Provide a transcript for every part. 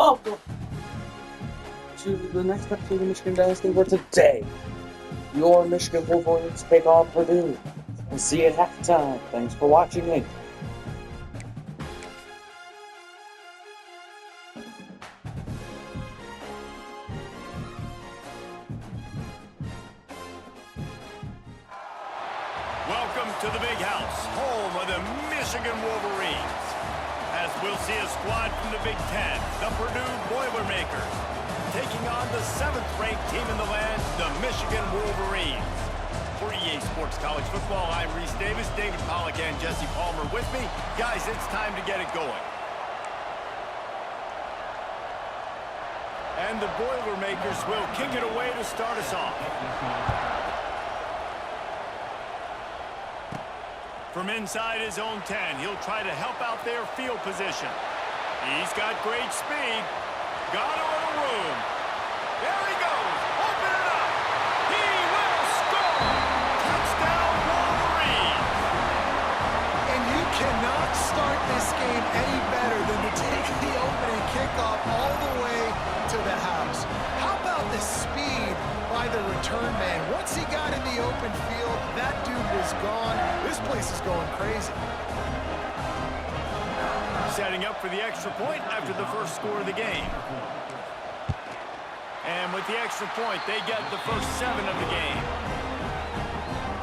welcome to the next episode of Michigan Dynasty, where today your Michigan Wolverines take on Purdue. We'll see you at halftime. Thanks for watching me. Welcome to the big house, home of the Michigan Wolverines. As we'll see a squad from the Big Ten, the Purdue Boilermakers, taking on the 7th-ranked team in the land, the Michigan Wolverines. For EA Sports College Football, I'm Reese Davis, David Pollack, and Jesse Palmer with me. Guys, it's time to get it going. And the Boilermakers will kick it away to start us off. From inside his own 10, he'll try to help out their field position. He's got great speed. Got a little room. There he goes. Open it up. He will score. Touchdown, Wolverines. And you cannot start this game any better than to take the opening kickoff all the way to the house. How about the speed by the return man? Once he got in the open field, that dude was gone. This place is going crazy. Setting up for the extra point after the first score of the game. And with the extra point, they get the first 7 of the game.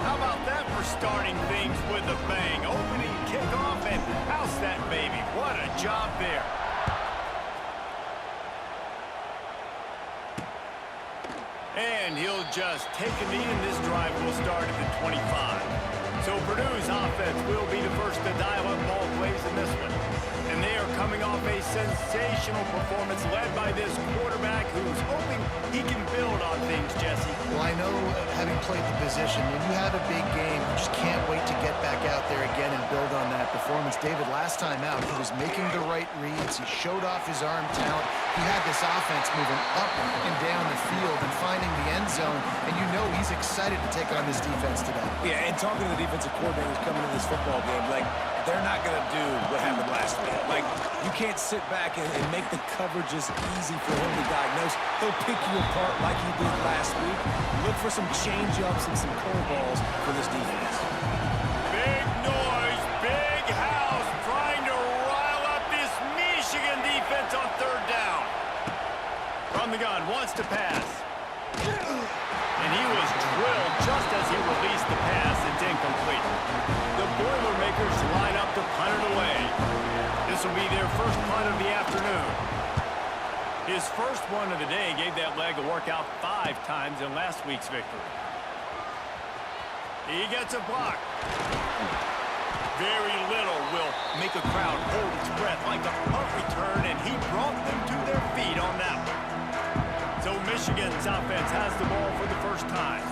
How about that for starting things with a bang? Opening kickoff and house that baby. What a job there. And he'll just take a knee, and this drive will start at the 25. So Purdue's offense will be the first to dial up ball plays in this one. And they are coming off a sensational performance led by this quarterback who's hoping he can build on things, Jesse. Well, I know, having played the position, when you have a big game, you just can't wait to get back out there again and build on that performance. David, last time out, he was making the right reads. He showed off his arm talent. He had this offense moving up and down the field and finding the end zone, and you know he's excited to take on this defense today. Yeah, and talking to the defensive coordinators coming into this football game, like, they're not going to do what happened last week. Like, you can't sit back and make the coverages easy for him to diagnose. He'll pick you apart like he did last week. Look for some change-ups and some curveballs for this defense. Big noise, big house, trying to rile up this Michigan defense on 3rd down. From the gun, wants to pass. And he was drilled just as he released the pass. It's incomplete. The Boilermakers line up to punt it away. This will be their first punt of the afternoon. His first one of the day gave that leg a workout 5 times in last week's victory. He gets a block. Very little will make a crowd hold its breath like a punt return, and he brought them to their feet on that one. So Michigan's offense has the ball for the first time.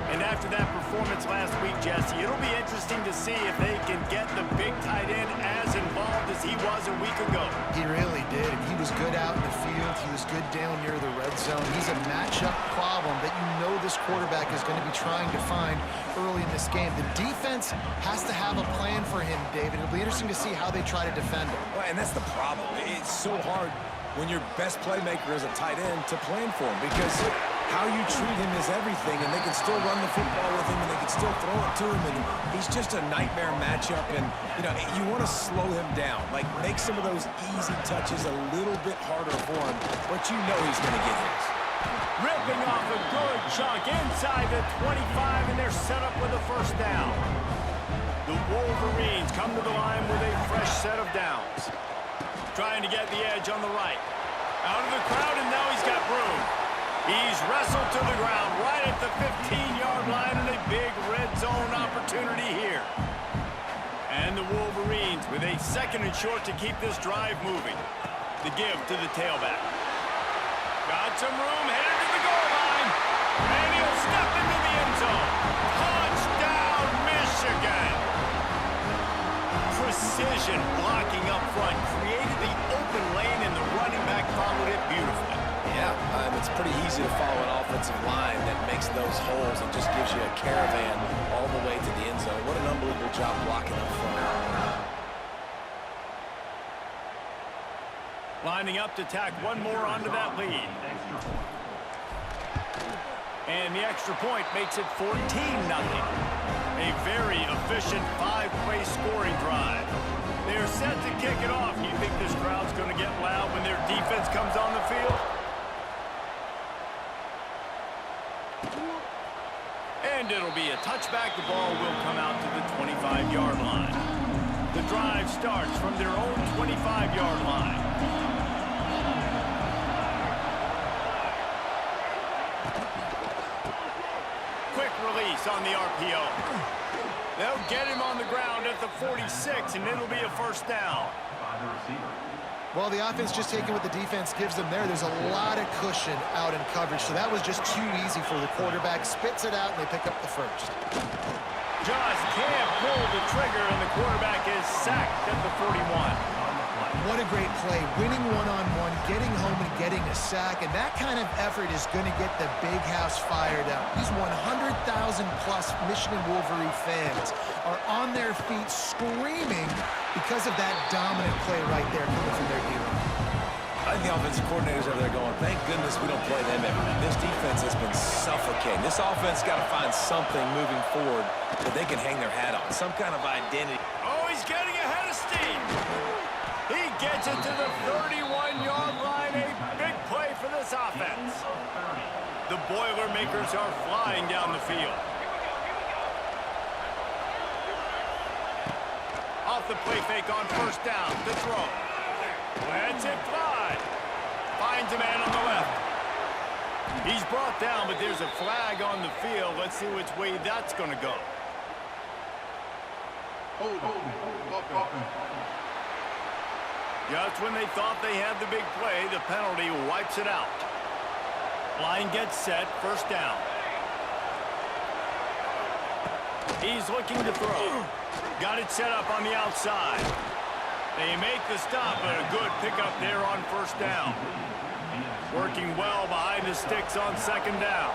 And after that performance last week, Jesse, it'll be interesting to see if they can get the big tight end as involved as he was a week ago. He really did. He was good out in the field. He was good down near the red zone. He's a matchup problem that you know this quarterback is going to be trying to find early in this game. The defense has to have a plan for him, David. It'll be interesting to see how they try to defend him. Well, and that's the problem. It's so hard when your best playmaker is a tight end to plan for him, because how you treat him is everything, and they can still run the football with him, and they can still throw it to him, and he's just a nightmare matchup. And you know, you want to slow him down, like make some of those easy touches a little bit harder for him, but you know he's going to get his. Ripping off a good chunk inside the 25, and they're set up with a first down. The Wolverines come to the line with a fresh set of downs. Trying to get the edge on the right. Out of the crowd, and now he's got room. He's wrestled to the ground right at the 15-yard line, and a big red zone opportunity here. And the Wolverines with a 2nd and short to keep this drive moving. The give to the tailback. Got some room, headed to the goal line. And he'll step into the end zone. Touchdown, Michigan! Precision blocking up front created the open lane, and the running back followed it beautifully. Yeah, it's pretty easy to follow an offensive line that makes those holes and just gives you a caravan all the way to the end zone. What an unbelievable job blocking up front. Lining up to tack one more onto that lead. And the extra point makes it 14-0. A very efficient 5-play scoring drive. They're set to kick it off. You think this crowd's going to get loud when their defense comes on the field? And it'll be a touchback. The ball will come out to the 25-yard line. The drive starts from their own 25-yard line. Quick release on the RPO. They'll get him on the ground at the 46, and it'll be a first down. Well, the offense just taking what the defense gives them there. There's a lot of cushion out in coverage, so that was just too easy for the quarterback. Spits it out, and they pick up the first. Just can't pull the trigger, and the quarterback is sacked at the 41. What a great play. Winning one-on-one, getting home and getting a sack, and that kind of effort is going to get the big house fired up. These 100,000-plus Michigan Wolverine fans are on their feet screaming because of that dominant play right there coming from their hero. I think the offensive coordinators over there going, thank goodness we don't play them every night. This defense has been suffocating. This offense got to find something moving forward that they can hang their hat on, some kind of identity. Oh, he's getting ahead of steam. He gets it to the 31-yard line. A big play for this offense. The Boilermakers are flying down the field. Off the play fake on first down. The throw. Lets it fly. Finds a man on the left. He's brought down, but there's a flag on the field. Let's see which way that's going to go. Just when they thought they had the big play, the penalty wipes it out. Line gets set, first down. He's looking to throw. Got it set up on the outside. They make the stop, but a good pickup there on first down. Working well behind the sticks on second down.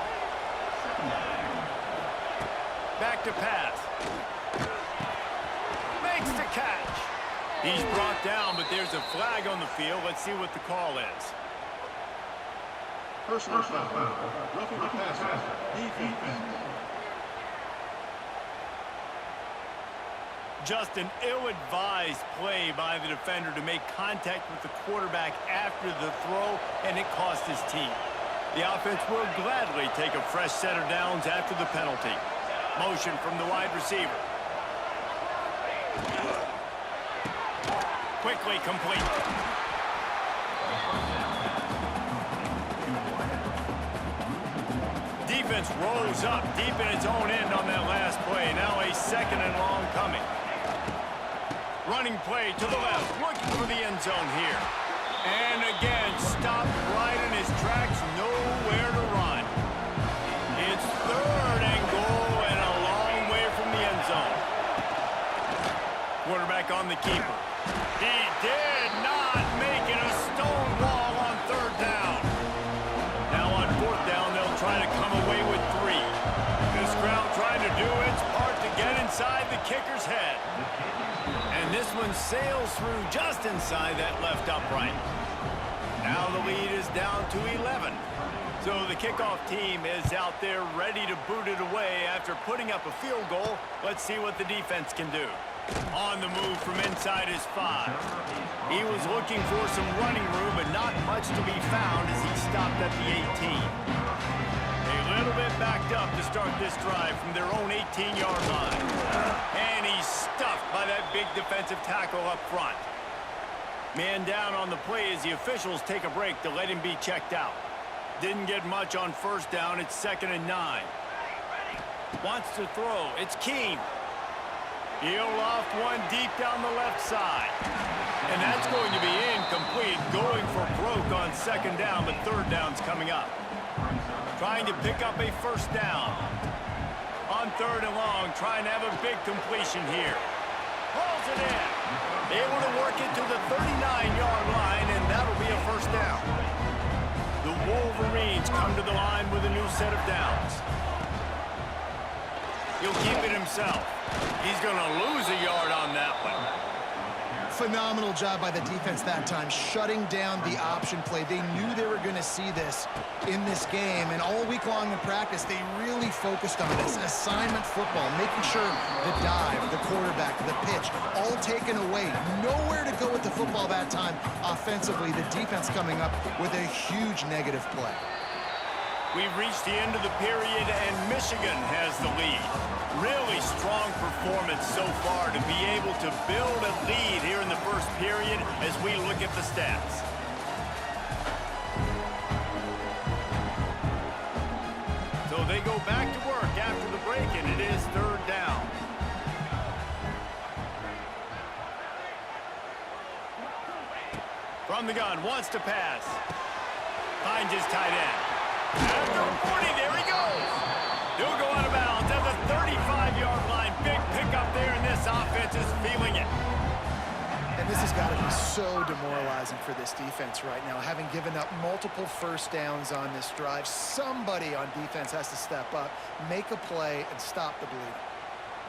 Back to pass. Makes the catch. He's brought down, but there's a flag on the field. Let's see what the call is. Personal foul. Roughing the passer. Defense. Just an ill-advised play by the defender to make contact with the quarterback after the throw, and it cost his team. The offense will gladly take a fresh set of downs after the penalty. Motion from the wide receiver. Quickly complete. Defense rolls up deep in its own end on that last play. Now a second and long coming. Running play to the left, looking for the end zone here. And again, stopped right in his tracks, nowhere to run. It's third and goal and a long way from the end zone. Quarterback on the keeper. He did not make it a stone wall on third down. Now on fourth down, they'll try to come away with 3. This crowd trying to do its part to get inside the kicker's head. And this one sails through just inside that left upright. Now the lead is down to 11. So the kickoff team is out there ready to boot it away after putting up a field goal. Let's see what the defense can do. On the move from inside his 5. He was looking for some running room, but not much to be found as he stopped at the 18. A little bit backed up to start this drive from their own 18-yard line. And he's stuffed by that big defensive tackle up front. Man down on the play as the officials take a break to let him be checked out. Didn't get much on first down. It's 2nd and 9. Wants to throw. It's Keene. He'll loft one deep down the left side. And that's going to be incomplete. Going for broke on second down, but third down's coming up. Trying to pick up a first down. On third and long, trying to have a big completion here. Pulls it in. Able to work it to the 39-yard line, and that'll be a first down. The Wolverines come to the line with a new set of downs. He'll keep it himself. He's going to lose a yard on that one. Phenomenal job by the defense that time, shutting down the option play. They knew they were going to see this in this game, and all week long in practice, they really focused on this assignment football, making sure the dive, the quarterback, the pitch, all taken away. Nowhere to go with the football that time offensively. The defense coming up with a huge negative play. We've reached the end of the period, and Michigan has the lead. Really strong performance so far to be able to build a lead here in the first period as we look at the stats. So they go back to work after the break, and it is third down. From the gun, wants to pass. Finds his tight end. After 40, there he goes. He'll go out of bounds at the 35-yard line. Big pickup there, and this offense is feeling it. And this has got to be so demoralizing for this defense right now. Having given up multiple first downs on this drive, somebody on defense has to step up, make a play, and stop the bleeding.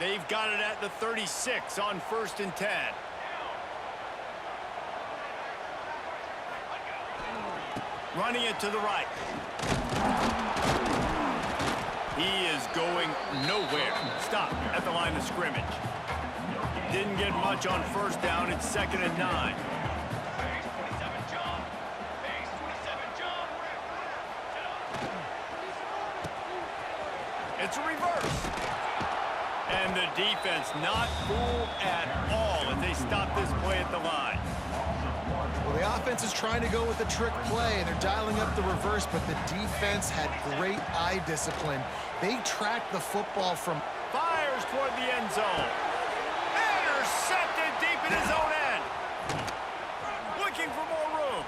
They've got it at the 36 on 1st and 10. Running it to the right. He is going nowhere. Stop at the line of scrimmage. Didn't get much on first down. It's 2nd and 9. It's a reverse. And the defense not fooled at all as they stop this play at the line. Well, the offense is trying to go with a trick play, and they're dialing up the reverse, but the defense had great eye discipline. They tracked the football from... Fires toward the end zone. Intercepted deep in his own end. Looking for more room.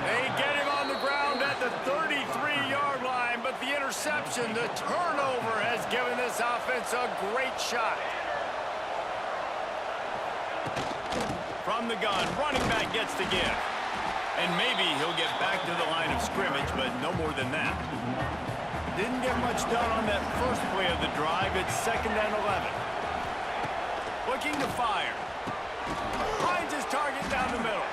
They get him on the ground at the 33-yard line, but the interception, the turnover, has given this offense a great shot. From the gun, running back gets the give. And maybe he'll get back to the line of scrimmage, but no more than that. Didn't get much done on that first play of the drive. It's 2nd and 11. Looking to fire. Finds his target down the middle.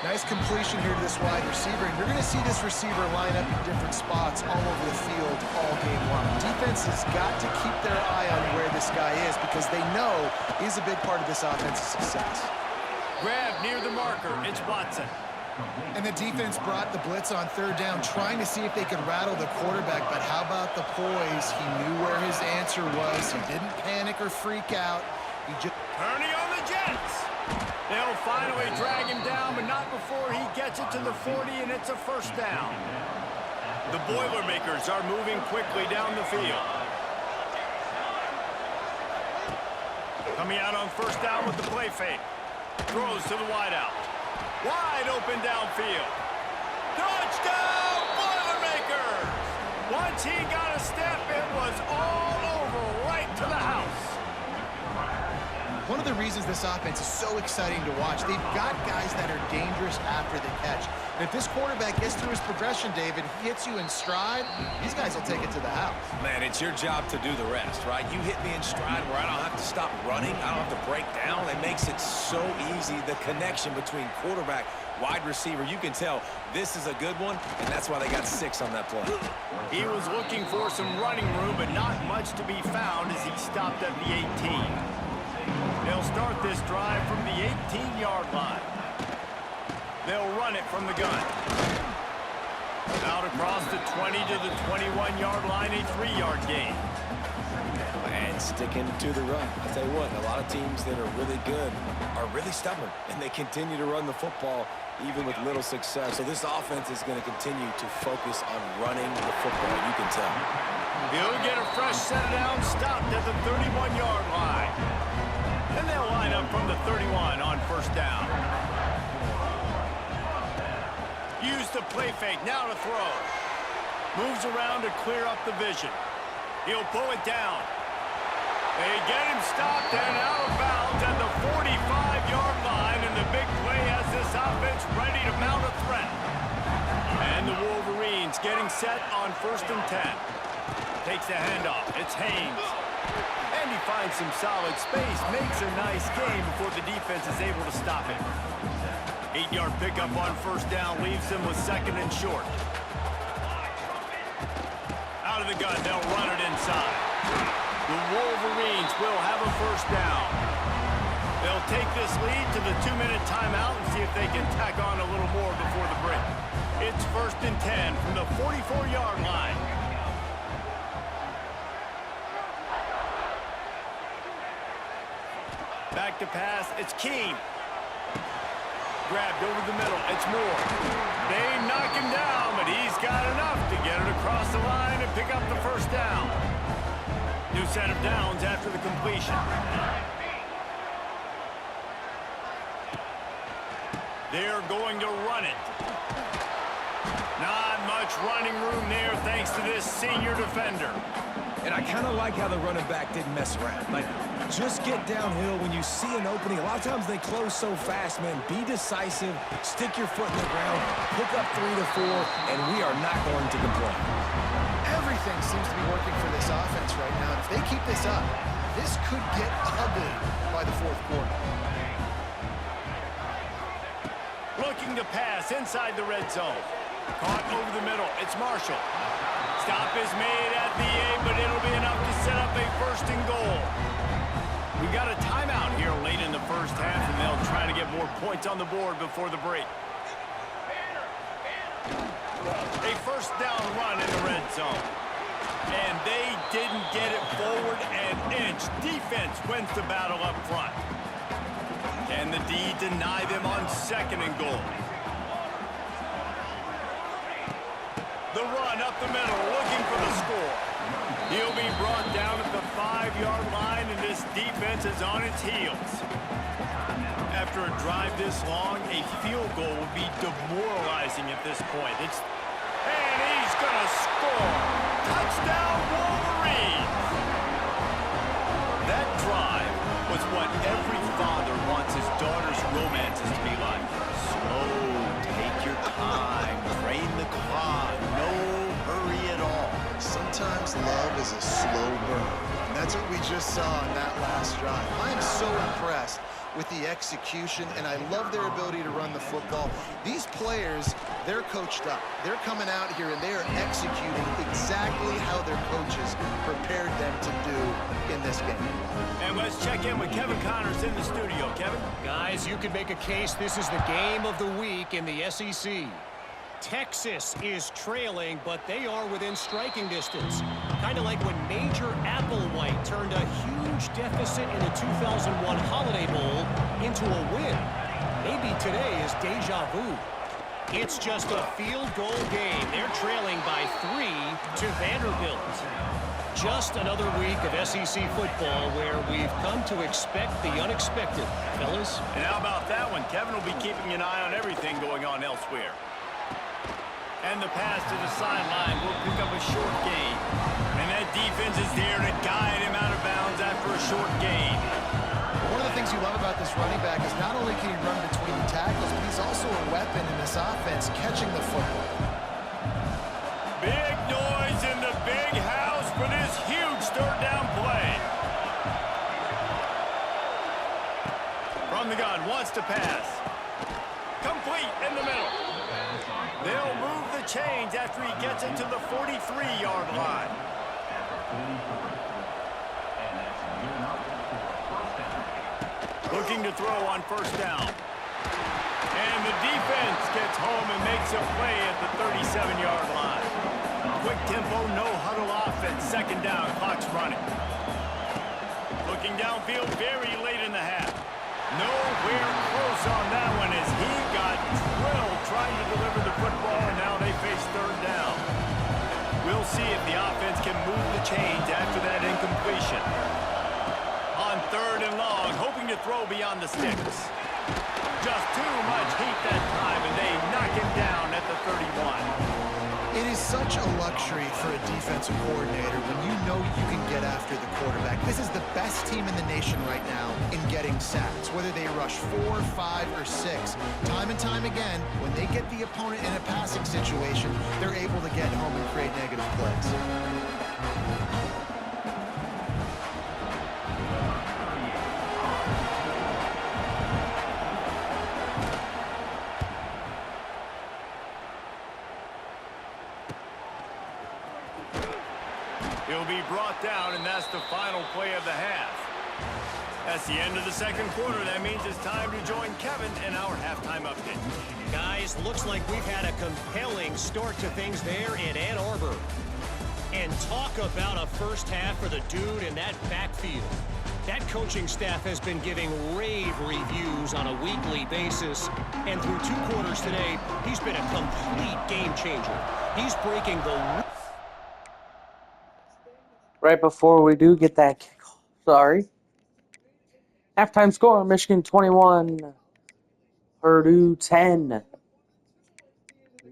Nice completion here to this wide receiver, and you're going to see this receiver line up in different spots all over the field all game long. Defense has got to keep their eye on where this guy is because they know he's a big part of this offense's success. Grab near the marker. It's Watson. And the defense brought the blitz on 3rd down, trying to see if they could rattle the quarterback, but how about the poise? He knew where his answer was. He didn't panic or freak out. He just... Turning on the Jets. They'll finally drag him down, but not before he gets it to the 40, and it's a first down. The Boilermakers are moving quickly down the field. Coming out on first down with the play fake. Throws to the wideout. Wide open downfield. Touchdown, Boilermakers! Once he got a step, it was all over right to the house. One of the reasons this offense is so exciting to watch, they've got guys that are dangerous after the catch. And if this quarterback gets through his progression, David, he hits you in stride, these guys will take it to the house. Man, it's your job to do the rest, right? You hit me in stride where I don't have to stop running. I don't have to break down. It makes it so easy. The connection between quarterback, wide receiver, you can tell this is a good one, and that's why they got 6 on that play. He was looking for some running room, but not much to be found as he stopped at the 18. They'll start this drive from the 18-yard line. They'll run it from the gun. Out across the 20 to the 21-yard line, a 3-yard gain. And sticking to the run. I'll tell you what, a lot of teams that are really good are really stubborn, and they continue to run the football even with little success. So this offense is going to continue to focus on running the football, you can tell. He'll get a fresh set down, stopped at the 31-yard line. And they'll line up from the 31 on first down. Use the play fake, now to throw. Moves around to clear up the vision. He'll pull it down. They get him stopped and out of bounds at the 45-yard line, and the big play has this offense ready to mount a threat. And the Wolverines getting set on 1st and 10. Takes the handoff. It's Haynes. And he finds some solid space, makes a nice game before the defense is able to stop it. 8-yard pickup on first down leaves them with second and short. Out of the gun, they'll run it inside. The Wolverines will have a first down. They'll take this lead to the 2-minute timeout and see if they can tack on a little more before the break. It's 1st and 10 from the 44-yard line. Back to pass, it's Keene. Grabbed over the middle, it's Moore. They knock him down, but he's got enough to get it across the line and pick up the first down. New set of downs after the completion. They're going to run it. Not much running room there thanks to this senior defender. And I kind of like how the running back didn't mess around. Like, just get downhill when you see an opening. A lot of times they close so fast, man. Be decisive, stick your foot in the ground, pick up 3 to 4, and we are not going to complain. Everything seems to be working for this offense right now. If they keep this up, this could get ugly by the 4th quarter. Looking to pass inside the red zone. Caught over the middle. It's Marshall. Stop is made at the 8, but it'll be enough to set up a 1st and goal. We got a timeout here late in the first half, and they'll try to get more points on the board before the break. A first down run in the red zone. And they didn't get it forward an inch. Defense wins the battle up front. Can the D deny them on 2nd and goal? The run up the middle, looking for the score. He'll be brought down at the 5-yard line, and this defense is on its heels. After a drive this long, a field goal will be demoralizing at this point. And he's going to score. Touchdown, Wolverines! That drive was what every father wants his daughter's romances to be like. Slow, take your time, train the clock, no hurry at all. Sometimes love is a slow burn, and that's what we just saw in that last drive. I am so impressed with the execution, and I love their ability to run the football. These players, they're coached up. They're coming out here, and they are executing exactly how their coaches prepared them to do in this game. And let's check in with Kevin Connors in the studio. Kevin? Guys, you could make a case this is the game of the week in the SEC. Texas is trailing, but they are within striking distance. Kind of like when Major Applewhite turned a huge deficit in the 2001 Holiday Bowl into a win. Maybe today is deja vu. It's just a field goal game. They're trailing by 3 to Vanderbilt. Just another week of SEC football where we've come to expect the unexpected, fellas. And how about that one? Kevin will be keeping an eye on everything going on elsewhere. And the pass to the sideline will pick up a short gain. And that defense is there to guide him out of bounds after a short gain. One of the things you love about this running back is not only can he run between the tackles, but he's also a weapon in this offense, catching the football. Big noise in the big house for this huge 3rd down play. From the gun, wants to pass. Complete in the middle. They'll move the chains after he gets it to the 43-yard line. Looking to throw on first down. And the defense gets home and makes a play at the 37-yard line. Quick tempo, no huddle offense. 2nd down, clock's running. Looking downfield very late in the half. Nowhere close on that one as he got drilled trying to deliver the football, and now they face 3rd down. We'll see if the offense can move the chains after that incompletion. On 3rd and long, hoping to throw beyond the sticks. Just too much heat that time, and they knock him down at the 31. It is such a luxury for a defensive coordinator when you know you can get after the quarterback. This is the best team in the nation right now in getting sacks, whether they rush 4, 5, or 6. Time and time again, when they get the opponent in a passing situation, they're able to get home and create negative plays. He'll be brought down, and that's the final play of the half. That's the end of the second quarter. That means it's time to join Kevin in our halftime update. Guys, looks like we've had a compelling start to things there in Ann Arbor. And talk about a first half for the dude in that backfield. That coaching staff has been giving rave reviews on a weekly basis. And through 2 quarters today, he's been a complete game changer. He's breaking the... Right before we do get that kickoff, sorry. Halftime score, Michigan 21, Purdue 10.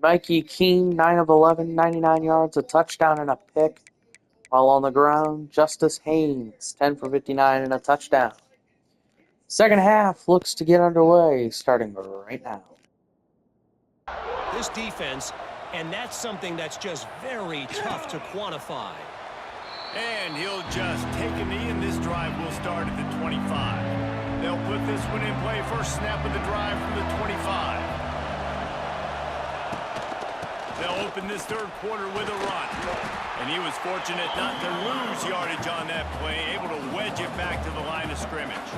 Mikey Keene, 9 of 11, 99 yards, a touchdown and a pick. While on the ground, Justice Haynes, 10 for 59 and a touchdown. Second half looks to get underway, starting right now. This defense, and that's something that's just very tough to quantify. And he'll just take a knee, and this drive will start at the 25. They'll put this one in play. First snap of the drive from the 25. They'll open this third quarter with a run. And he was fortunate not to lose yardage on that play, able to wedge it back to the line of scrimmage.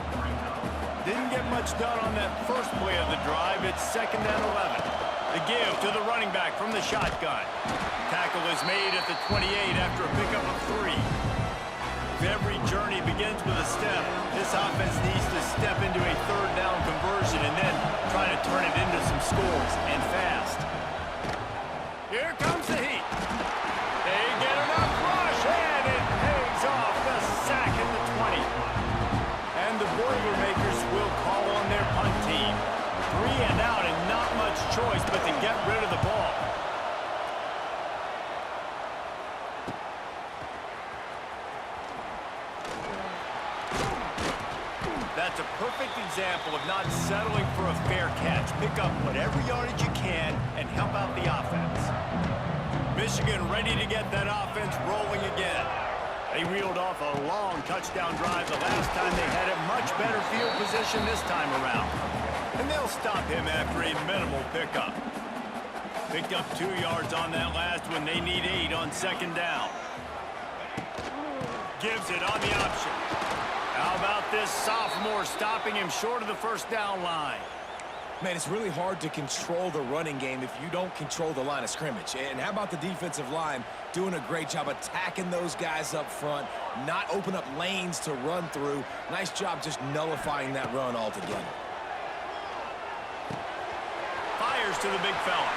Didn't get much done on that first play of the drive. It's 2nd and 11. The give to the running back from the shotgun. Tackle is made at the 28 after a pickup of 3. Every journey begins with a step. This offense needs to step into a third down conversion and then try to turn it into some scores, and fast. Here comes the heat. They get enough rush, and it pays off. The sack in the 20. And the Boilermakers will call on their punt team. 3 and out, and not much choice but to get rid of the ball. That's a perfect example of not settling for a fair catch. Pick up whatever yardage you can and help out the offense. Michigan ready to get that offense rolling again. They reeled off a long touchdown drive the last time. They had a much better field position this time around. And they'll stop him after a minimal pickup. Picked up 2 yards on that last one. They need 8 on 2nd down. Gives it on the option. How about this sophomore stopping him short of the first down line? Man, it's really hard to control the running game if you don't control the line of scrimmage. And how about the defensive line doing a great job attacking those guys up front, not open up lanes to run through. Nice job just nullifying that run altogether. Fires to the big fella.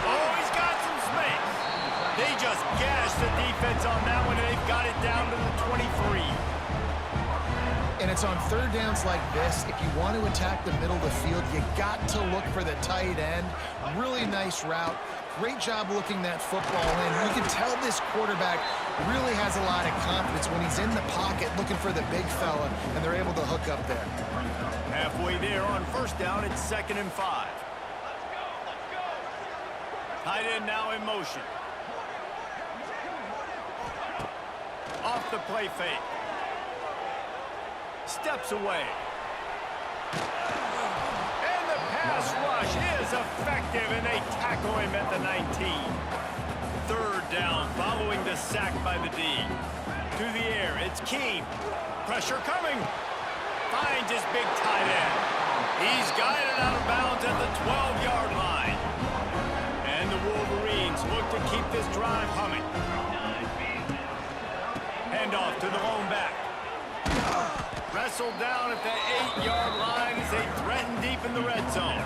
Oh, he's got some space. They just gashed the defense on that one, and they've got it down to the 23. And it's on third downs like this. If you want to attack the middle of the field, you got to look for the tight end. Really nice route. Great job looking that football in. You can tell this quarterback really has a lot of confidence when he's in the pocket looking for the big fella, and they're able to hook up there. Halfway there on first down, it's 2nd and 5. Tight end now in motion. Off the play fake. Steps away. And the pass rush is effective, and they tackle him at the 19. 3rd down following the sack by the D. To the air, it's Keene. Pressure coming. Finds his big tight end. He's guided out of bounds at the 12-yard line. And the Wolverines look to keep this drive humming. Handoff to the lone back. Wrestled down at the 8-yard line as they threaten deep in the red zone.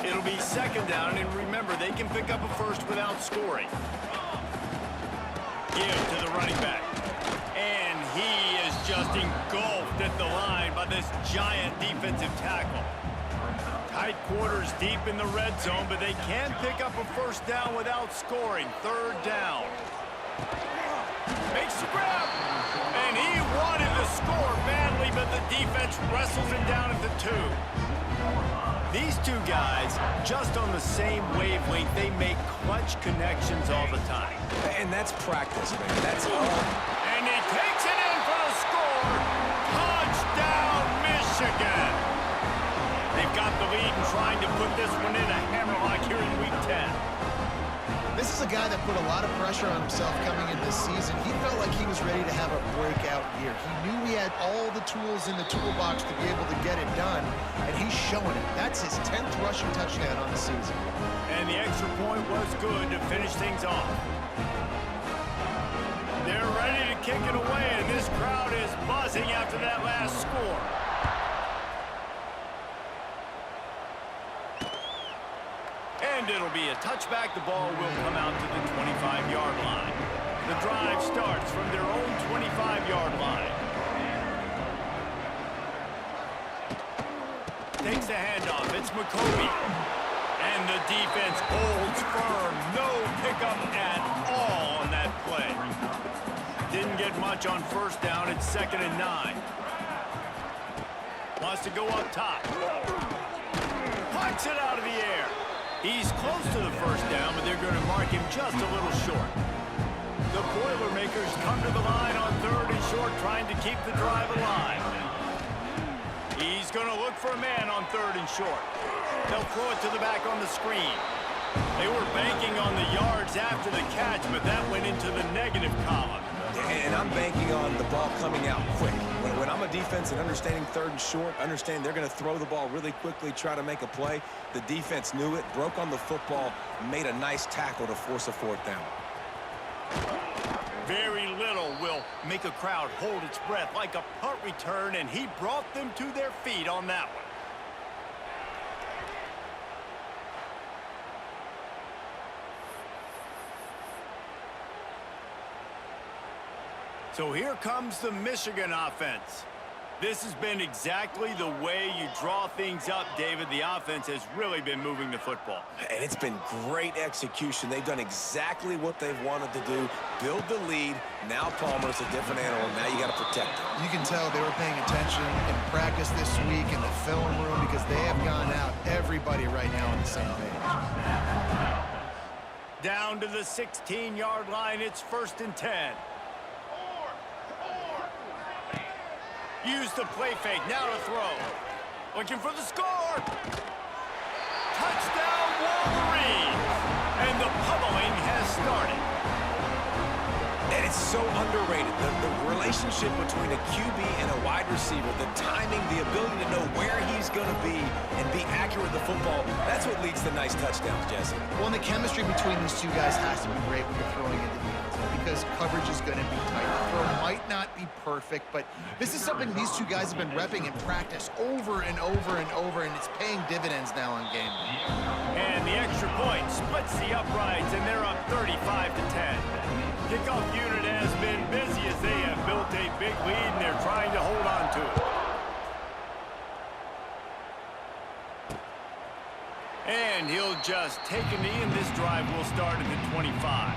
It'll be 2nd down, and remember, they can pick up a first without scoring. Give to the running back. And he is just engulfed at the line by this giant defensive tackle. Tight quarters deep in the red zone, but they can pick up a first down without scoring. 3rd down. Makes the grab. And he wanted to score badly, but the defense wrestles him down at the 2. These two guys, just on the same wavelength, they make clutch connections all the time. And that's practice, man. That's all. And he takes it in for the score. Touchdown, Michigan. They've got the lead and trying to put this one in a hammerlock here in week 10. This is a guy that put a lot of pressure on himself coming into this season. He felt like he was ready to have a breakout year. He knew he had all the tools in the toolbox to be able to get it done, and he's showing it. That's his 10th rushing touchdown on the season. And the extra point was good to finish things off. They're ready to kick it away, and this crowd is buzzing after that last score. And it'll be a touchback. The ball will come out to the 25-yard line. The drive starts from their own 25-yard line. Takes the handoff. It's McCoby. And the defense holds firm. No pickup at all on that play. Didn't get much on first down. It's 2nd and 9. Wants to go up top. Pucks it out of the air. He's close to the first down, but they're going to mark him just a little short. The Boilermakers come to the line on 3rd and short, trying to keep the drive alive. He's going to look for a man on 3rd and short. They'll throw it to the back on the screen. They were banking on the yards after the catch, but that went into the negative column. And I'm banking on the ball coming out quick. When I'm a defense and understanding 3rd and short, understand they're going to throw the ball really quickly, try to make a play. The defense knew it, broke on the football, made a nice tackle to force a 4th down. Very little will make a crowd hold its breath like a punt return, and he brought them to their feet on that one. So here comes the Michigan offense. This has been exactly the way you draw things up, David. The offense has really been moving the football. And it's been great execution. They've done exactly what they've wanted to do. Build the lead. Now Palmer's a different animal. Now you got to protect him. You can tell they were paying attention in practice this week in the film room because they have gone out, everybody right now on the same page. Down to the 16-yard line. It's 1st and 10. Use the play fake, now to throw. Looking for the score. Touchdown, Wolverines! And the pummeling has started. And it's so underrated. The relationship between a QB and a wide receiver, the timing, the ability to know where he's going to be and be accurate with the football, that's what leads to nice touchdowns, Jesse. Well, and the chemistry between these two guys has to be great when you're throwing into the end zone because coverage is going to be tight. The throw might not be perfect, but this is something these two guys have been repping in practice over and over and over, and it's paying dividends now on game day. And the extra point splits the uprights, and they're up 35-10. Kickoff unit has been busy as they have built a big lead, and they're trying to hold on to it. And he'll just take a knee, and this drive will start at the 25.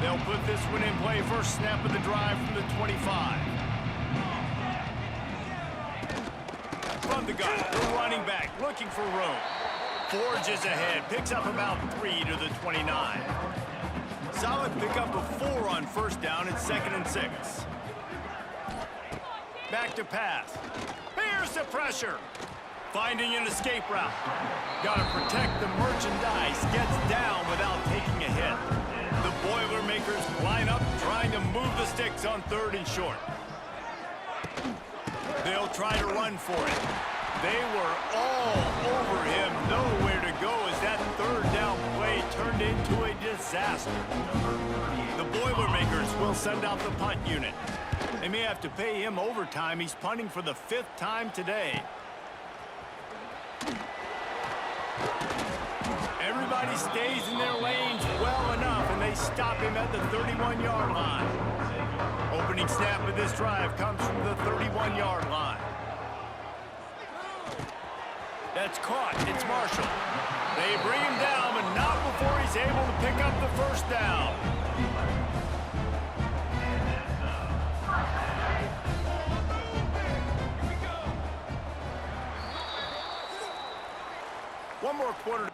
They'll put this one in play. First snap of the drive from the 25. From the gun, the running back looking for room. Forges ahead, picks up about 3 to the 29. Solid pickup of 4 on first down. It's 2nd and 6. Back to pass. Here's the pressure. Finding an escape route. Got to protect the merchandise. Gets down without taking a hit. The Boilermakers line up, trying to move the sticks on 3rd and short. They'll try to run for it. They were all over him. Nowhere to go as that 3rd down play turned into a disaster. The Boilermakers will send out the punt unit. They may have to pay him overtime. He's punting for the 5th time today. Everybody stays in their lanes well enough, and they stop him at the 31-yard line. Opening snap of this drive comes from the 31-yard line. That's caught. It's Marshall. They bring him down, but not before he's able to pick up the first down. One more quarter.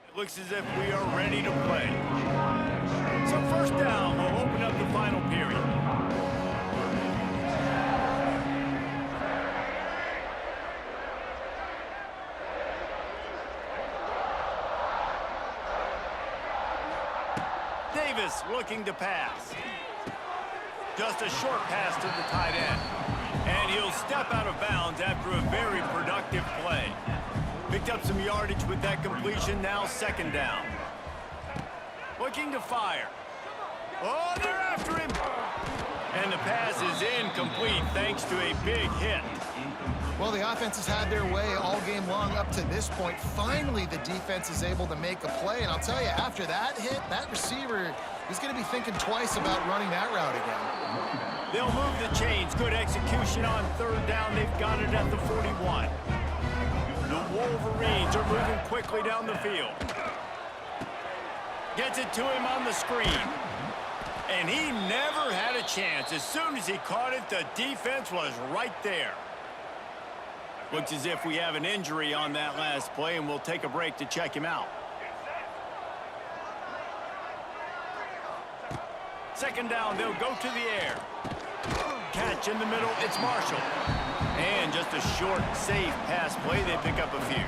It looks as if we are ready to play. So first down will open up the final period. Davis looking to pass. Just a short pass to the tight end. And he'll step out of bounds after a very productive play. Picked up some yardage with that completion, now second down. Looking to fire. Oh, they're after him. And the pass is incomplete thanks to a big hit. Well, the offense has had their way all game long up to this point. Finally, the defense is able to make a play. And I'll tell you, after that hit, that receiver is going to be thinking twice about running that route again. They'll move the chains. Good execution on third down. They've got it at the 41. The Wolverines are moving quickly down the field. Gets it to him on the screen. And he never had a chance. As soon as he caught it, the defense was right there. Looks as if we have an injury on that last play, and we'll take a break to check him out. Second down, they'll go to the air. Catch in the middle, it's Marshall. And just a short, safe pass play, they pick up a few.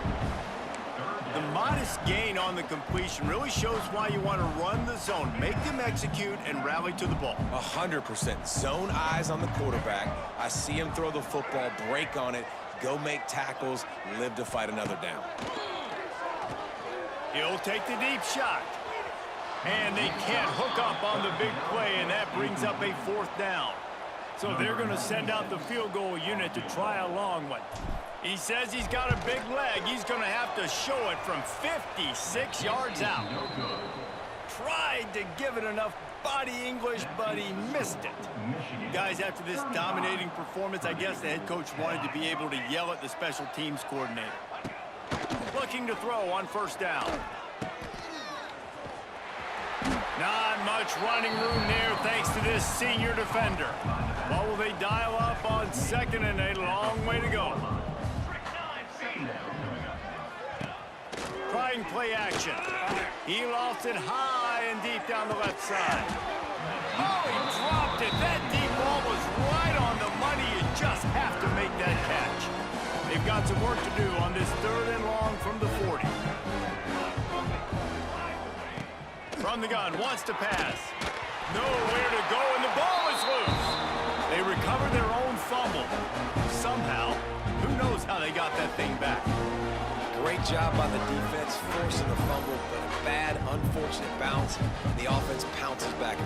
The modest gain on the completion really shows why you want to run the zone, make them execute, and rally to the ball. 100%. Zone eyes on the quarterback. I see him throw the football, break on it, go make tackles, live to fight another down. He'll take the deep shot. And they can't hook up on the big play, and that brings up a fourth down. So they're going to send out the field goal unit to try a long one. He says he's got a big leg. He's going to have to show it from 56 yards out. Tried to give it enough body English, but he missed it. Guys, after this dominating performance, I guess the head coach wanted to be able to yell at the special teams coordinator. Looking to throw on first down. Not much running room there thanks to this senior defender. What will they dial up on second and a long way to go? Trying play action. He lofts it high and deep down the left side. Oh, he dropped it. That deep ball was right on the money. You just have to make that catch. They've got some work to do on this third and long from the 40. From the gun, wants to pass. Nowhere to go, and the ball is loose. They recover their own fumble. Somehow, who knows how they got that thing back. Great job by the defense, forcing the fumble, but a bad, unfortunate bounce, and the offense pounces back.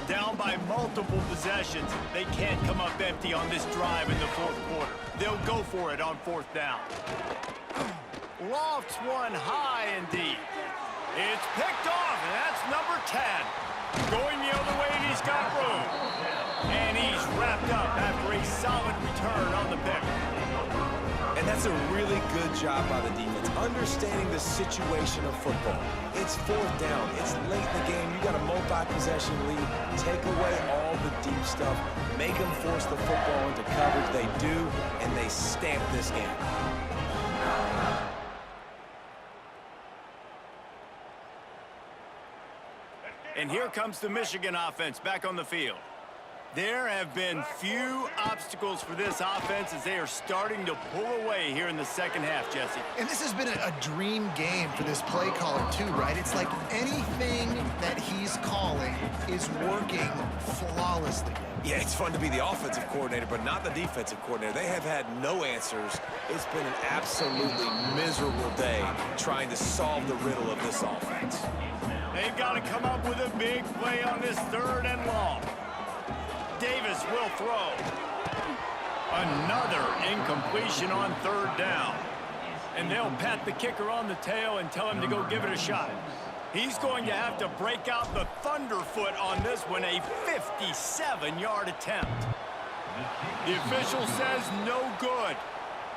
Down by multiple possessions, they can't come up empty on this drive in the fourth quarter. They'll go for it on fourth down. Lofts one high and deep. It's picked off, and that's number 10. Going the other way, and he's got room. And he's wrapped up after a solid return on the pick. And that's a really good job by the defense, understanding the situation of football. It's fourth down. It's late in the game. You got a multi-possession lead. Take away all the deep stuff. Make them force the football into coverage. They do, and they stamp this game. And here comes the Michigan offense back on the field. There have been few obstacles for this offense as they are starting to pull away here in the second half, Jesse. And this has been a dream game for this play caller too, right? It's like anything that he's calling is working flawlessly. Yeah, it's fun to be the offensive coordinator, but not the defensive coordinator. They have had no answers. It's been an absolutely miserable day trying to solve the riddle of this offense. They've got to come up with a big play on this third and long. Davis will throw. Another incompletion on third down. And they'll pat the kicker on the tail and tell him to go give it a shot. He's going to have to break out the thunderfoot on this one, a 57-yard attempt. The official says no good.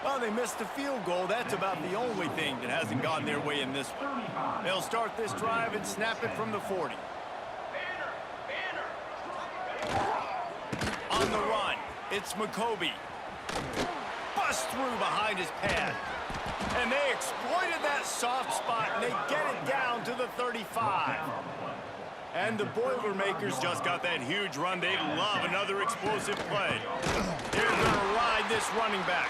Well, they missed the field goal. That's about the only thing that hasn't gone their way in this one. They'll start this drive and snap it from the 40. On the run, it's McCoby. Bust through behind his pad. And they exploited that soft spot, and they get it down to the 35. And the Boilermakers just got that huge run. They love another explosive play. They're going to ride this this running back.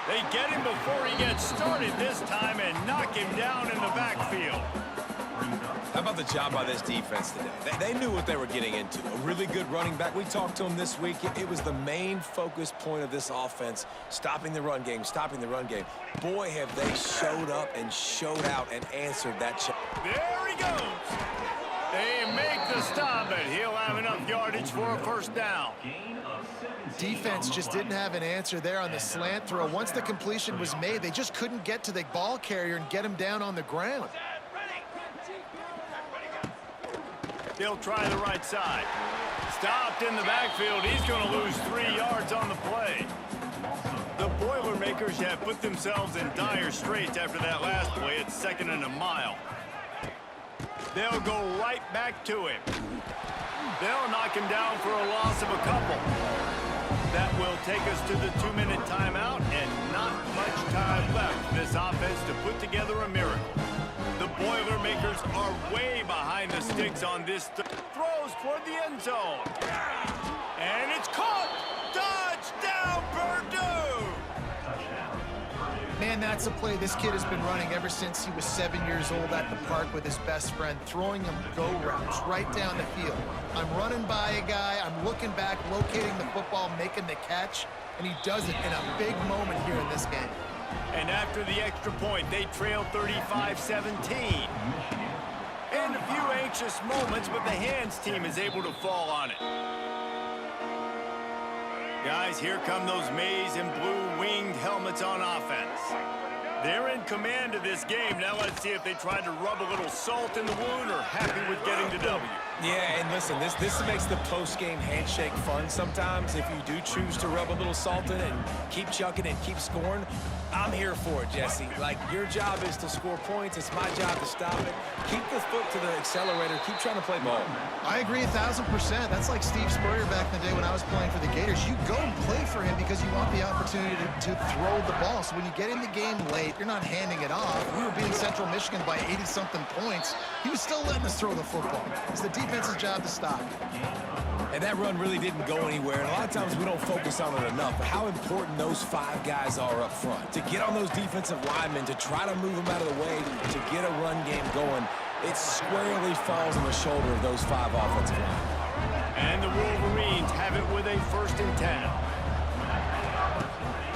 They get him before he gets started this time and knock him down in the backfield. How about the job by this defense today? They knew what they were getting into. A really good running back. We talked to him this week. It was the main focus point of this offense, stopping the run game, stopping the run game. Boy, have they showed up and showed out and answered that challenge. There he goes. They make the stop, but he'll have enough yardage for a first down. Defense just didn't have an answer there on the slant throw. Once the completion was made, they just couldn't get to the ball carrier and get him down on the ground. They'll try the right side. Stopped in the backfield. He's going to lose 3 yards on the play. The Boilermakers have put themselves in dire straits after that last play. It's 2nd and a mile. They'll go right back to him. They'll knock him down for a loss of a couple. That will take us to the 2-minute timeout, and not much time left for this offense to put together a miracle. The Boilermakers are way behind the sticks on this. Throws toward the end zone. And it's caught! Touchdown, Purdue! Man, that's a play this kid has been running ever since he was 7 years old at the park with his best friend, throwing him go routes right down the field. I'm running by a guy, I'm looking back, locating the football, making the catch, and he does it in a big moment here in this game. And after the extra point, they trail 35-17. And a few anxious moments, but the hands team is able to fall on it. Guys, here come those maize and blue winged helmets on offense. They're in command of this game. Now let's see if they try to rub a little salt in the wound or happy with getting the W. Yeah, and listen, this makes the post-game handshake fun sometimes. If you do choose to rub a little salt in and keep chucking and keep scoring, I'm here for it, Jesse. Like, your job is to score points. It's my job to stop it. Keep the foot to the accelerator. Keep trying to play ball. I agree 1,000%. That's like Steve Spurrier back in the day when I was playing for the Gators. You go and play for him because you want the opportunity to throw the ball. So when you get in the game late, you're not handing it off. We were beating Central Michigan by 80-something points. He was still letting us throw the football. It's the defense's job to stop. And that run really didn't go anywhere. And a lot of times we don't focus on it enough. But how important those 5 guys are up front. To get on those defensive linemen, to try to move them out of the way, to get a run game going, it squarely falls on the shoulder of those 5 offensive linemen. And the Wolverines have it with a 1st and 10.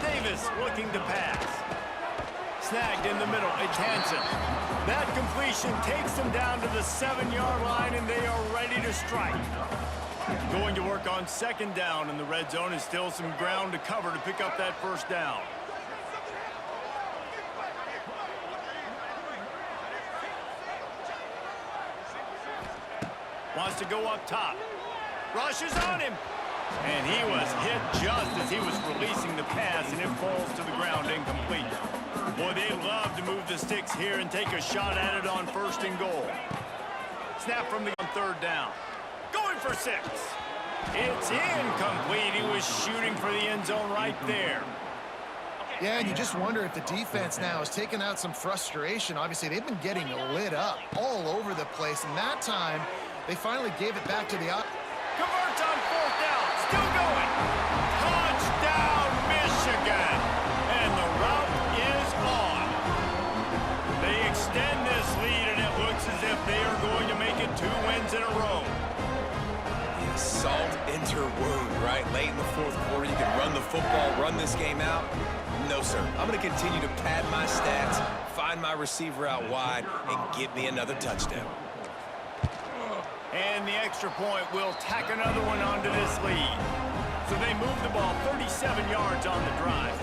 Davis looking to pass. Snagged in the middle. It's Hansen. That completion takes them down to the 7-yard line, and they are ready to strike. Going to work on 2nd down in the red zone, and still some ground to cover to pick up that 1st down. Wants to go up top. Rushes on him. And he was hit just as he was releasing the pass, and it falls to the ground incomplete. Boy, they love to move the sticks here and take a shot at it on 1st and goal. Snap from the 3rd down. Going for 6. It's incomplete. He was shooting for the end zone right there. Yeah, and you just wonder if the defense now has taken out some frustration. Obviously, they've been getting lit up all over the place, and that time they finally gave it back to the Converts on 4th down. Still going. Touchdown, Michigan. And the route is on. They extend this lead, and it looks as if they are going to make it 2 wins in a row. Salt enter wound, right? Late in the 4th quarter, you can run the football, run this game out. No, sir. I'm going to continue to pad my stats, find my receiver out wide, and get me another touchdown. And the extra point will tack another one onto this lead. So they move the ball 37 yards on the drive.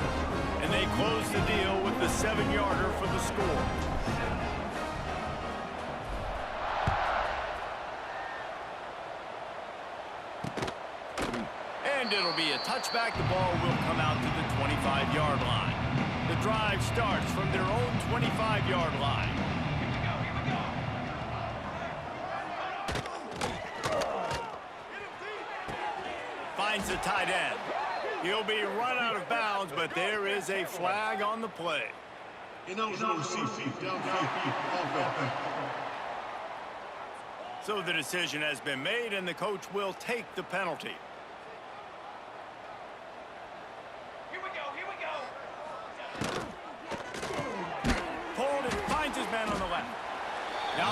And they close the deal with the 7-yarder for the score. And it'll be a touchback. The ball will come out to the 25-yard line. The drive starts from their own 25-yard line. Finds the tight end. He'll be run out of bounds, but there is a flag on the play. Ineligible safety, downfield, offense. So the decision has been made, and the coach will take the penalty. Here we go.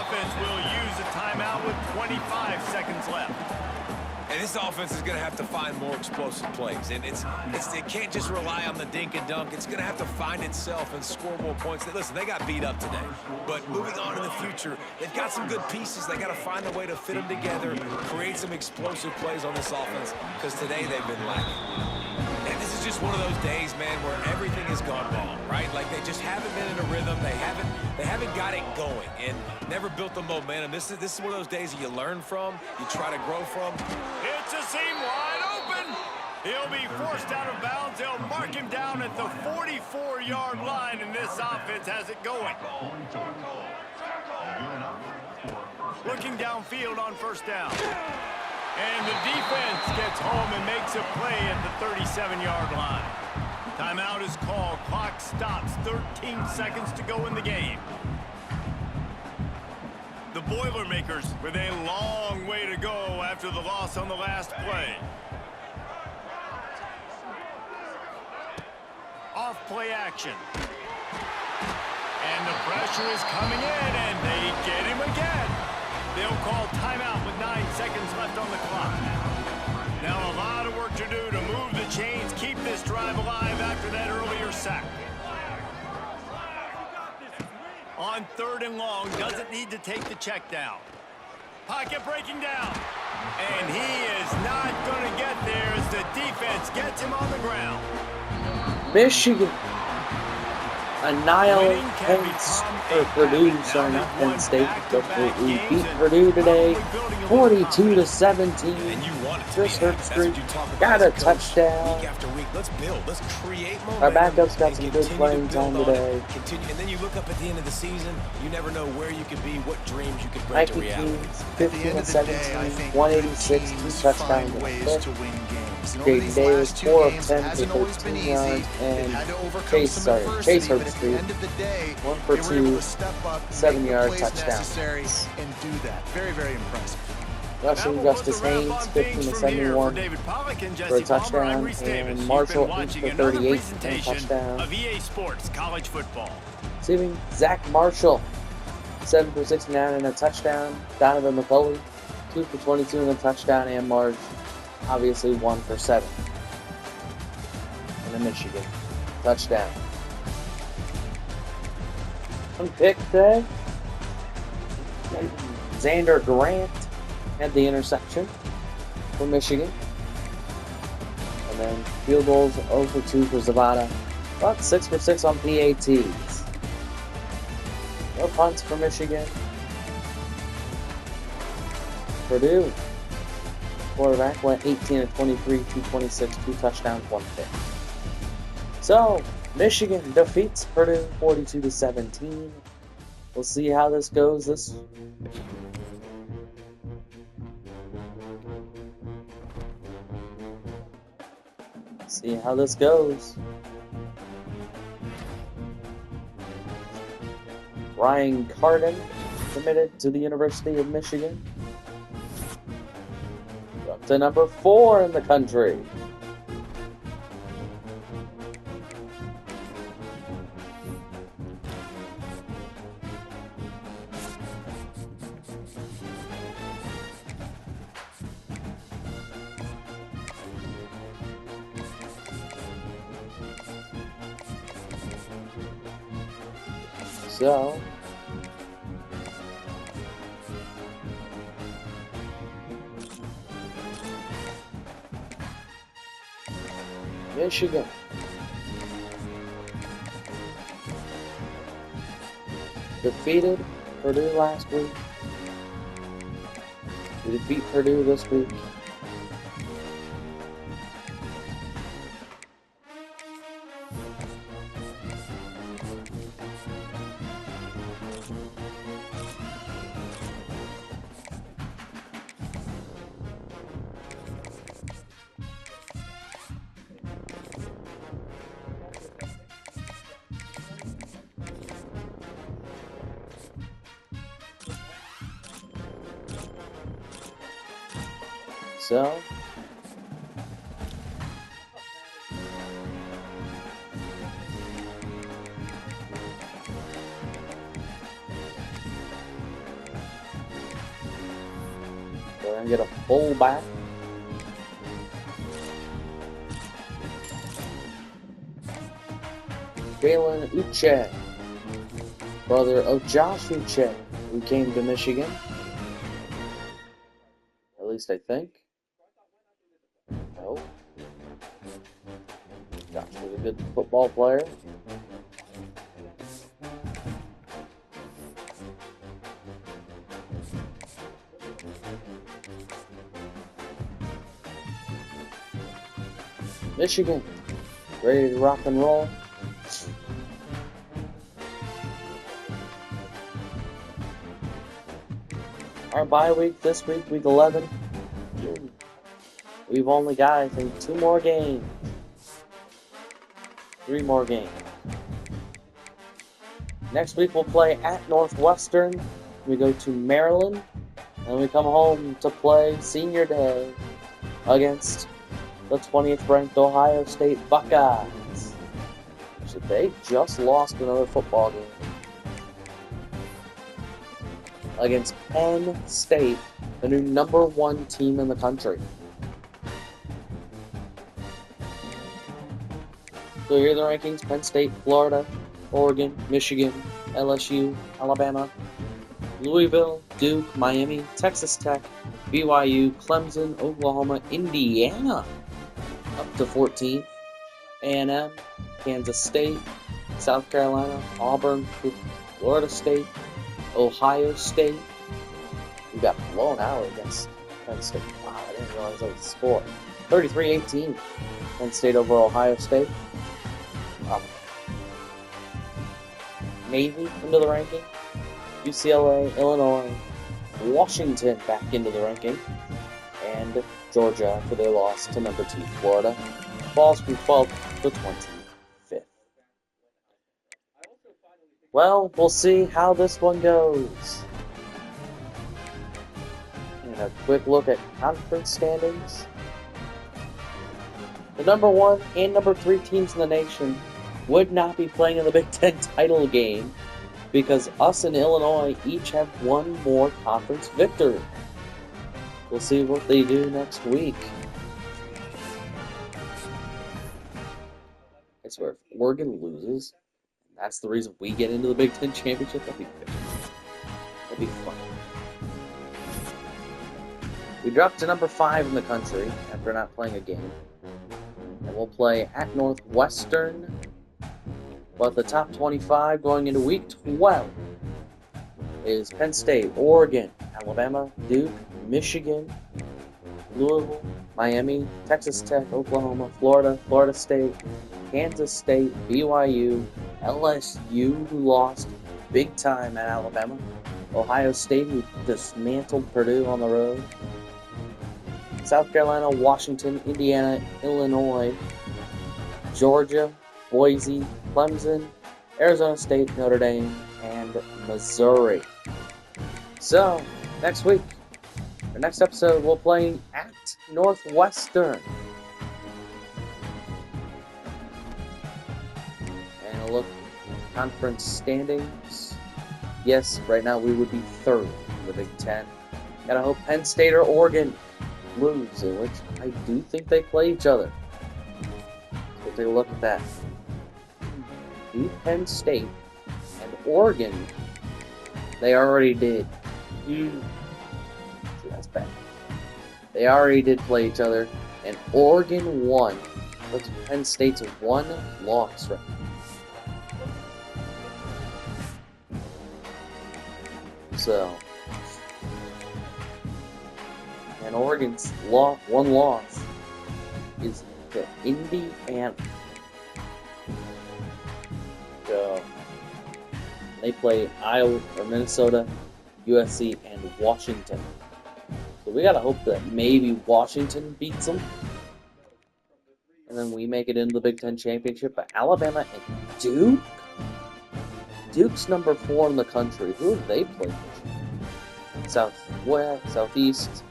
offense will use a timeout with 25 seconds left. And this offense is going to have to find more explosive plays. And it can't just rely on the dink and dunk. It's going to have to find itself and score more points. Listen, they got beat up today. But moving on in the future, they've got some good pieces. They got to find a way to fit them together, create some explosive plays on this offense, because today they've been lacking. And this is just one of those days, man, where everything has gone wrong, right? Like they just haven't been in a rhythm. They haven't got it going and never built the momentum. This is one of those days that you learn from, you try to grow from. It's a seam wide open. He'll be forced out of bounds. They'll mark him down at the 44-yard line, and this offense has it going. Looking downfield on first down. And the defense gets home and makes a play at the 37-yard line. Timeout is called. Clock stops. 13 seconds to go in the game. The Boilermakers with a long way to go after the loss on the last play. Off play action. And the pressure is coming in, and they get him again. They'll call timeout with 9 seconds left on the clock. Now a lot of work to do to move the chains, keep this drive alive after that earlier sack. On 3rd and long, doesn't need to take the check down. Pocket breaking down. And he is not going to get there as the defense gets him on the ground. Michigan annihilate Purdue, sorry, not Penn State, but we beat Purdue today, 42-17. Chris Herbstreit got a touchdown. Let's build. Let's create momentum. Our backups got some good playing time today. Continue, and then you look up at the end of the season. You never know where you could be, what dreams you could bring to Nike reality. teams, 15-17, 186, 2 touchdowns and a pick. Jaden Davis, 4 of 10 for 13 yards, and Chase Herbstreit, 1 for 2, 7-yard touchdown. And do that. Very, very impressive. Rushing Justice Haynes, 15-71 for a touchdown, and Marshall, 8 for 38 and a touchdown. Of EA Sports College Football. Receiving Zach Marshall, 7 for 69 and a touchdown. Donovan McCulley, 2 for 22 and a touchdown, and Marge, obviously 1 for 7. And a Michigan touchdown. One pick today. Xander Grant had the interception for Michigan. And then field goals 0 for 2 for Zavada. About 6 for 6 on PATs. No punts for Michigan. Purdue. Quarterback went 18 of 23, 226, 2 touchdowns, 1 pick. So, Michigan defeats Purdue 42-17. We'll see how this goes this See how this goes. Ryan Carden committed to the University of Michigan. Up to number 4 in the country. So, Michigan defeated Purdue last week. We beat Purdue this week. So, and get a fullback. Jalen Uche, brother of Josh Uche, who came to Michigan. At least I think. No. Josh was a good football player. Michigan, ready to rock and roll. Our bye week this week, week 11. We've only got, I think, 2 more games. 3 more games. Next week we'll play at Northwestern. We go to Maryland. And we come home to play Senior Day against the 20th ranked Ohio State Buckeyes. So they just lost another football game against Penn State, the new #1 team in the country. So here are the rankings: Penn State, Florida, Oregon, Michigan, LSU, Alabama, Louisville, Duke, Miami, Texas Tech, BYU, Clemson, Oklahoma, Indiana, up to 14th, A&M, Kansas State, South Carolina, Auburn, Florida State, Ohio State. We got blown out against Penn State. Wow, I didn't realize that was the score. 33-18, Penn State over Ohio State. Navy into the ranking. UCLA, Illinois, Washington back into the ranking, and Georgia after their loss to #2 Florida falls from 12th to 25th. Well, we'll see how this one goes. And a quick look at conference standings. The #1 and #3 teams in the nation would not be playing in the Big Ten title game because us and Illinois each have 1 more conference victory. We'll see what they do next week. I swear, if Oregon loses, that's the reason we get into the Big Ten championship, that'd be good. That'd be fun. We dropped to #5 in the country after not playing a game. And we'll play at Northwestern. But the top 25 going into week 12 is Penn State, Oregon, Alabama, Duke, Michigan, Louisville, Miami, Texas Tech, Oklahoma, Florida, Florida State, Kansas State, BYU, LSU, who lost big time at Alabama, Ohio State, who dismantled Purdue on the road, South Carolina, Washington, Indiana, Illinois, Georgia, Boise, Clemson, Arizona State, Notre Dame, and Missouri. So, next week, the next episode, we'll play at Northwestern. And a look at conference standings. Yes, right now we would be 3rd in the Big Ten. Gotta hope Penn State or Oregon lose, in which I do think they play each other. So take a look at that. Penn State and Oregon, they already did. See, that's bad. They already did play each other, and Oregon won. That's Penn State's 1 loss right now. So, and Oregon's 1 loss is to Indiana. So they play Iowa or Minnesota, USC, and Washington. So we gotta hope that maybe Washington beats them, and then we make it into the Big Ten championship. But Alabama and Duke, Duke's #4 in the country. Who have they played this year? Southeast,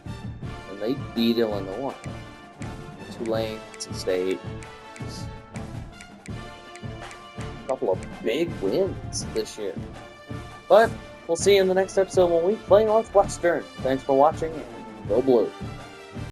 and they beat Illinois. Tulane, State. Couple of big wins this year. But we'll see you in the next episode when we play Northwestern. Thanks for watching, and Go Blue.